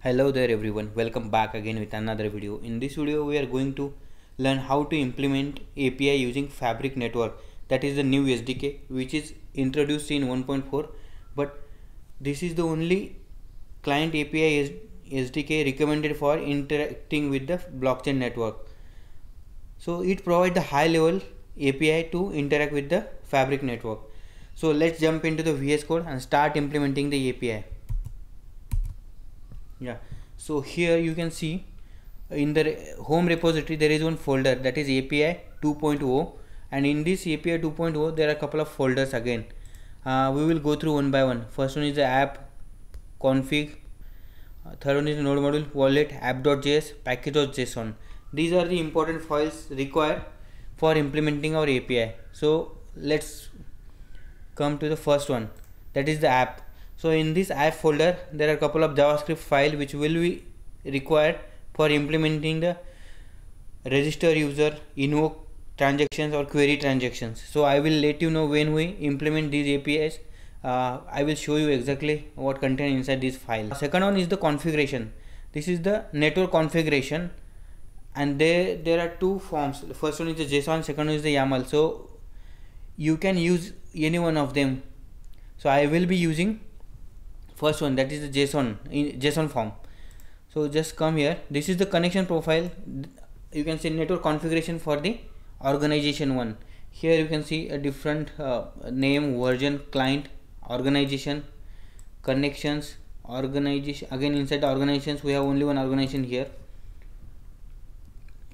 Hello there everyone, welcome back again with another video. In this video we are going to learn how to implement API using Fabric Network, that is the new SDK which is introduced in 1.4, but this is the only client API SDK recommended for interacting with the blockchain network. So it provides the high level API to interact with the Fabric network. So let's jump into the VS Code and start implementing the API. So here you can see in the home repository there is one folder, that is API 2.0, and in this API 2.0 there are a couple of folders again. We will go through one by one. First one is the app config, third one is the node module, wallet, app.js, package.json. These are the important files required for implementing our API. So let's come to the first one, that is the app. So in this app folder there are a couple of JavaScript files which will be required for implementing the register user, invoke transactions or query transactions. So I will let you know when we implement these APIs. I will show you exactly what content inside this file. Second one is the configuration. This is the network configuration, and there are two forms. The first one is the JSON, second one is the YAML. So you can use any one of them. So I will be using first one, that is the JSON in JSON form. So just come here. This is the connection profile. You can see network configuration for the organization one. Here you can see a different name, version, client, organization, connections, organization. Again inside the organizations we have only one organization here.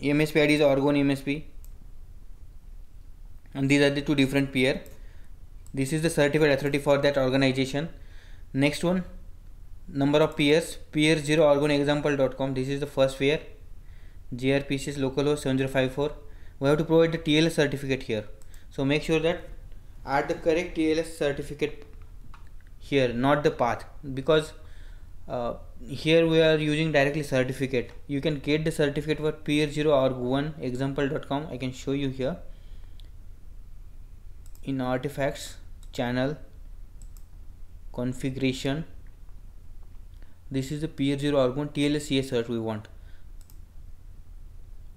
MSP ID is Orgon MSP, and these are the two different peer. This is the certified authority for that organization. Next one, number of peers, peer 0 orgonexample.com. This is the first peer. gRPC is localhost 7054. We have to provide the TLS certificate here. So make sure that add the correct TLS certificate here, not the path, because here we are using directly certificate. You can get the certificate for peer 0 org1example.com. I can show you here in artifacts, channel, configuration. This is the peer 0 org1 TLS cert we want.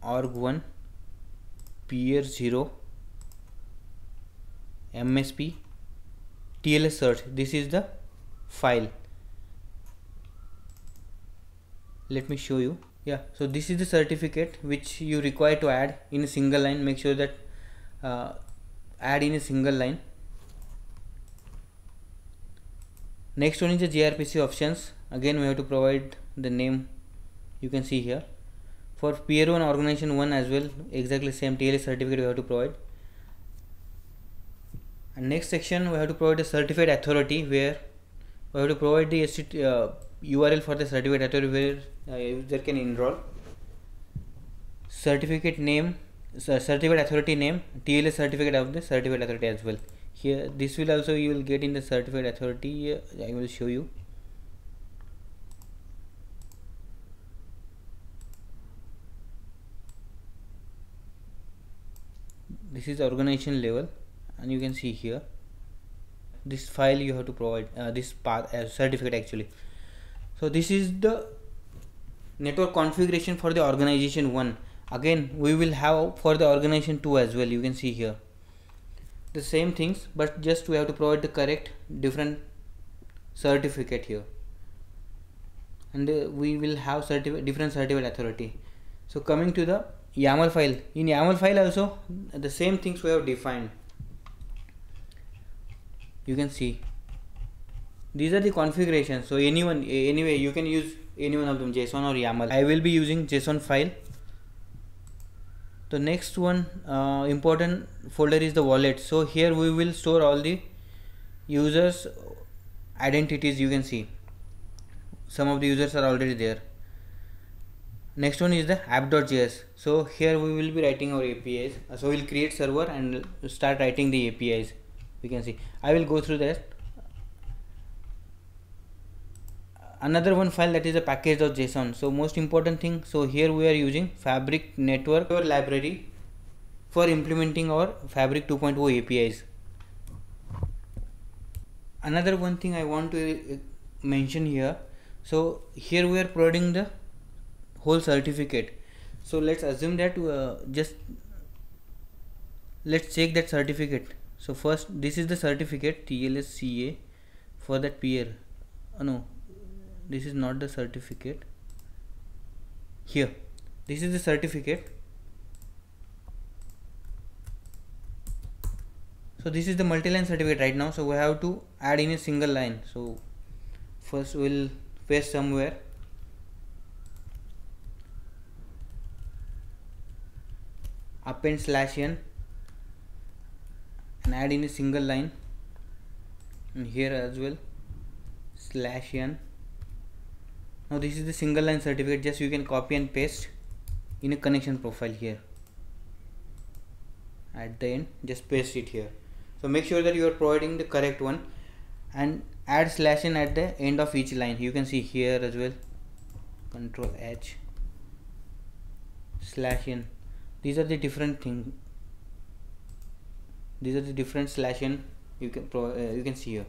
org1 peer 0 MSP TLS cert. This is the file. Let me show you. So this is the certificate which you require to add in a single line. Make sure that add in a single line. Next one is the gRPC options. Again we have to provide the name. You can see here for peer 1 organization 1 as well, exactly same TLS certificate we have to provide. And next section we have to provide a certified authority, where we have to provide the URL for the certified authority where user can enroll. Certificate name, certified authority name, TLS certificate of the certified authority as well. Here this will also you will get in the certified authority. I will show you. This is organization level, and you can see here this file you have to provide this path as certificate actually. So this is the network configuration for the organization 1. Again we will have for the organization 2 as well. You can see here the same things, but just we have to provide the correct different certificate here, and we will have different certificate authority. So coming to the YAML file, in YAML file also the same things we have defined. You can see these are the configurations. So anyway you can use any one of them, JSON or YAML. I will be using JSON file. The next one important folder is the wallet. So here we will store all the users identities. You can see some of the users are already there. Next one is the app.js. So here we will be writing our APIs. So we'll create server and start writing the APIs. You can see I will go through that. Another one file, that is a package.json. So most important thing, so here we are using Fabric Network library for implementing our Fabric 2.0 APIs. Another one thing I want to mention here, So here we are providing the whole certificate. So let's assume that just let's check that certificate. So first, this is the certificate TLSCA for that peer. No, this is not the certificate. Here, this is the certificate. So this is the multi-line certificate right now. So we have to add in a single line. So first we'll paste somewhere. Append /n and add in a single line, and here as well /n. Now this is the single line certificate. Just you can copy and paste in a connection profile here. At the end, just paste it here. So make sure that you are providing the correct one, and add /n at the end of each line. You can see here as well. Control H /n. These are the different things. These are the different /n you can see here.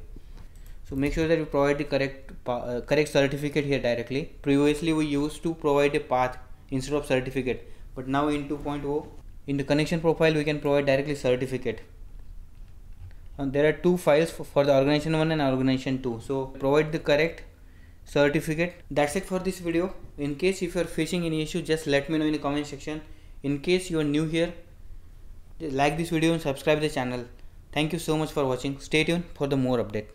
So make sure that you provide the correct certificate here directly. Previously we used to provide a path instead of certificate, but now in 2.0, in the connection profile, we can provide directly certificate. And there are two files for the organization 1 and organization 2. So provide the correct certificate. That's it for this video. In case if you are facing any issue, just let me know in the comment section. In case you are new here, like this video and subscribe the channel. Thank you so much for watching. Stay tuned for the more update.